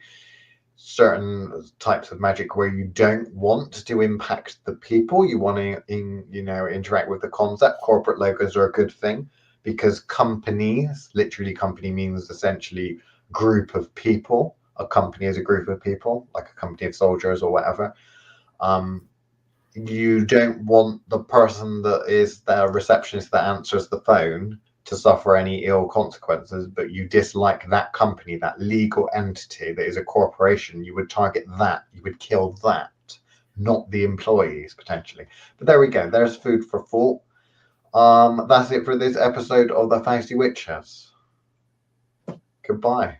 A: Certain types of magic where you don't want to impact the people, you want to interact with the concept. Corporate logos are a good thing because companies, literally company means essentially group of people. A company is a group of people, like a company of soldiers or whatever. You don't want the person that is the receptionist that answers the phone to suffer any ill consequences, but you dislike that company, that legal entity that is a corporation. You would target that, you would kill that, not the employees potentially. But there we go, there's food for thought. That's it for this episode of the Fausty Witches. Goodbye.